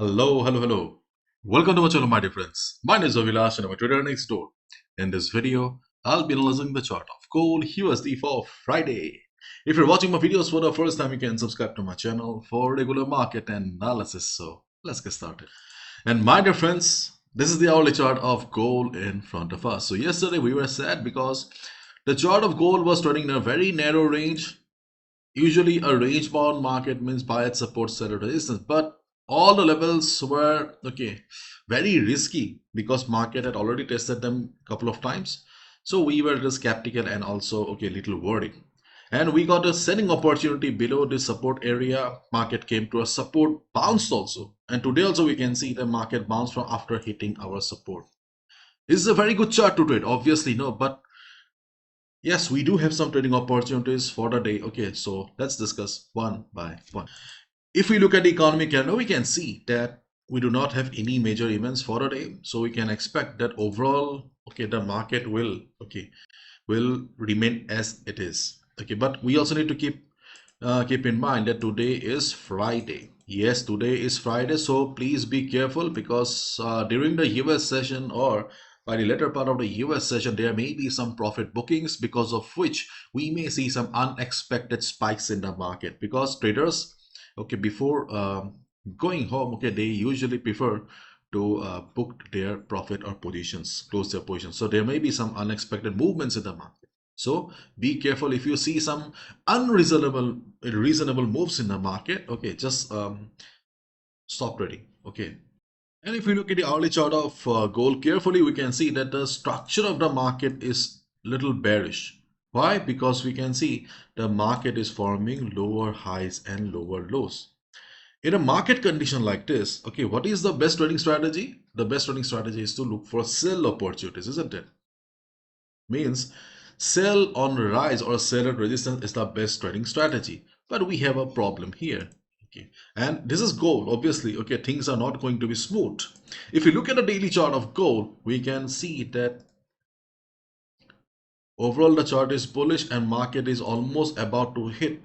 Hello. Welcome to my channel, my dear friends. My name is Avilash and I'm a trader next door. In this video, I'll be analyzing the chart of gold USD for Friday. If you're watching my videos for the first time, you can subscribe to my channel for regular market analysis. So let's get started. And my dear friends, this is the hourly chart of gold in front of us. So yesterday we were sad because the chart of gold was trading in a very narrow range. Usually a range bound market means buy at support, sell at resistance, but all the levels were very risky because market had already tested them a couple of times. So we were just skeptical and also little worried. And we got a selling opportunity below this support area. Market came to a support, bounced also. And today also we can see the market bounced from after hitting our support. This is a very good chart to trade, obviously, no, but yes, we do have some trading opportunities for the day. Okay, so let's discuss one by one. If we look at the economic calendar, we can see that we do not have any major events for the day. So we can expect that overall, the market will remain as it is. Okay, but we also need to keep in mind that today is Friday. Yes, today is Friday, so please be careful because during the US session or by the later part of the US session, there may be some profit bookings because of which we may see some unexpected spikes in the market because traders, before going home, they usually prefer to book their profit or positions, close their positions. So there may be some unexpected movements in the market. So be careful if you see some reasonable moves in the market. Okay, just stop trading. Okay. And if we look at the hourly chart of gold carefully, we can see that the structure of the market is little bearish. Why? Because we can see the market is forming lower highs and lower lows. In a market condition like this, what is the best trading strategy? The best trading strategy is to look for sell opportunities, isn't it? Means sell on rise or sell at resistance is the best trading strategy. But we have a problem here. Okay, and this is gold. Obviously, things are not going to be smooth. If you look at the daily chart of gold, we can see that overall the chart is bullish and market is almost about to hit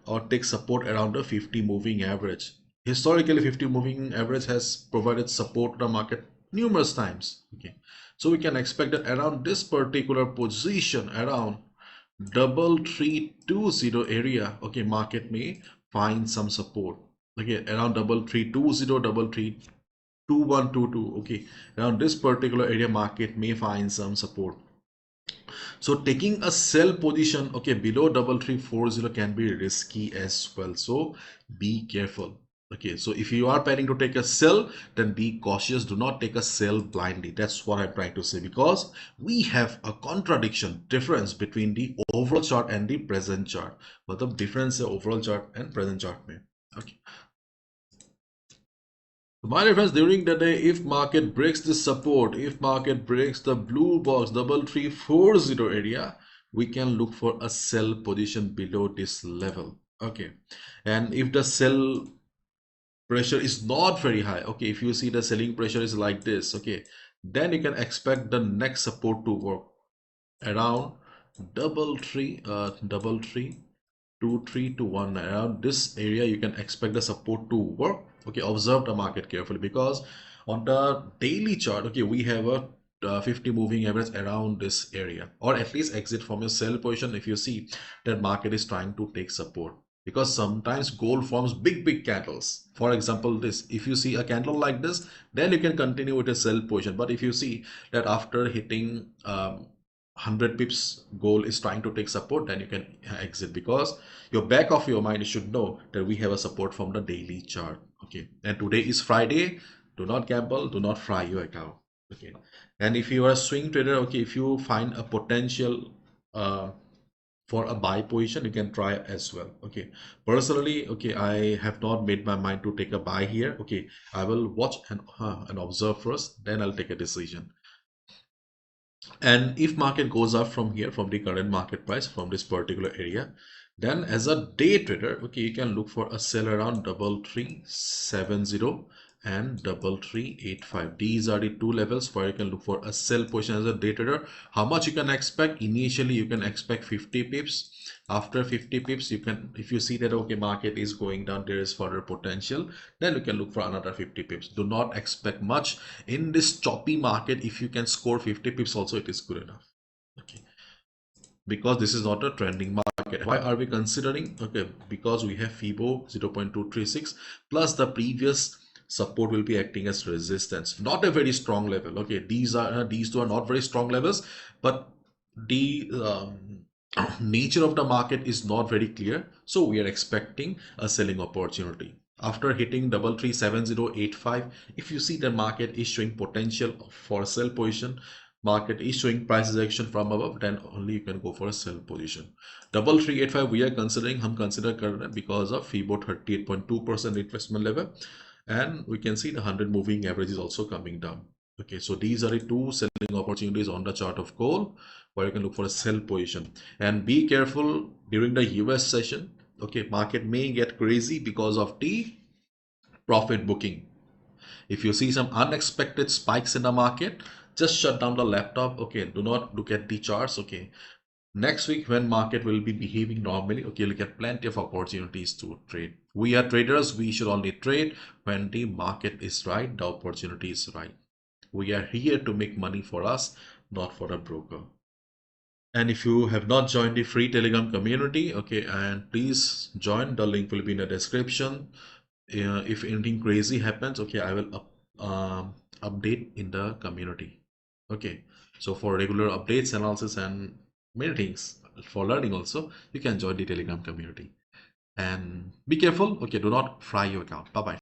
or take support around the 50 moving average. Historically, 50 moving average has provided support to the market numerous times. Okay, so we can expect that around this particular position, around 3320 area, market may find some support. Okay, around 3320, 332122. Around this particular area, market may find some support. So taking a sell position below 3340 can be risky as well, so be careful. So if you are planning to take a sell, then be cautious. Do not take a sell blindly. That's what I'm trying to say, because we have a contradiction difference between the overall chart and the present chart. But the difference is overall chart and present chart mein. Okay, my dear friends, during the day, if market breaks this support, if market breaks the blue box 3340 area, we can look for a sell position below this level. Okay, and if the sell pressure is not very high, if you see the selling pressure is like this, then you can expect the next support to work around double three 2321. Around this area you can expect the support to work. Observe the market carefully, because on the daily chart, we have a 50 moving average around this area, or at least exit from your sell position if you see that market is trying to take support, because sometimes gold forms big candles. For example, this, if you see a candle like this, then you can continue with a sell position. But if you see that after hitting 100 pips gold is trying to take support, then you can exit, because your back of your mind should know that we have a support from the daily chart. And today is Friday. Do not gamble, do not fry your account. And if you are a swing trader, if you find a potential for a buy position, you can try as well. Personally, I have not made my mind to take a buy here. I will watch and observe first, then I'll take a decision. And if market goes up from here, from the current market price, from this particular area, then as a day trader, you can look for a sell around 3370 and 3385. These are the two levels where you can look for a sell position as a day trader. How much you can expect? Initially you can expect 50 pips, After 50 pips, you can, if you see that okay, market is going down, there is further potential, then you can look for another 50 pips. Do not expect much in this choppy market. If you can score 50 pips also, it is good enough. Okay, because this is not a trending market. Why are we considering? Okay, because we have FIBO 0.236 plus the previous support will be acting as resistance, not a very strong level. Okay, these two are not very strong levels, but the nature of the market is not very clear, so we are expecting a selling opportunity after hitting 337085. If you see the market is showing potential for a sell position, market is showing prices action from above, then only you can go for a sell position. 3385 we are considering, hum consider kar rahe because of FIBO 38.2% retracement level, and we can see the 100 moving average is also coming down. Okay, so these are the two selling opportunities on the chart of gold where you can look for a sell position. And be careful during the US session. Okay, market may get crazy because of the profit booking. If you see some unexpected spikes in the market, just shut down the laptop. Okay, do not look at the charts. Okay, next week when market will be behaving normally, okay, you'll get plenty of opportunities to trade. We are traders, we should only trade when the market is right, the opportunity is right. We are here to make money for us, not for a broker. And if you have not joined the free Telegram community, okay, and please join. The link will be in the description. If anything crazy happens, okay, I will update in the community. Okay, so for regular updates, analysis, and many things for learning also, you can join the Telegram community. And be careful. Okay, do not fry your account. Bye bye.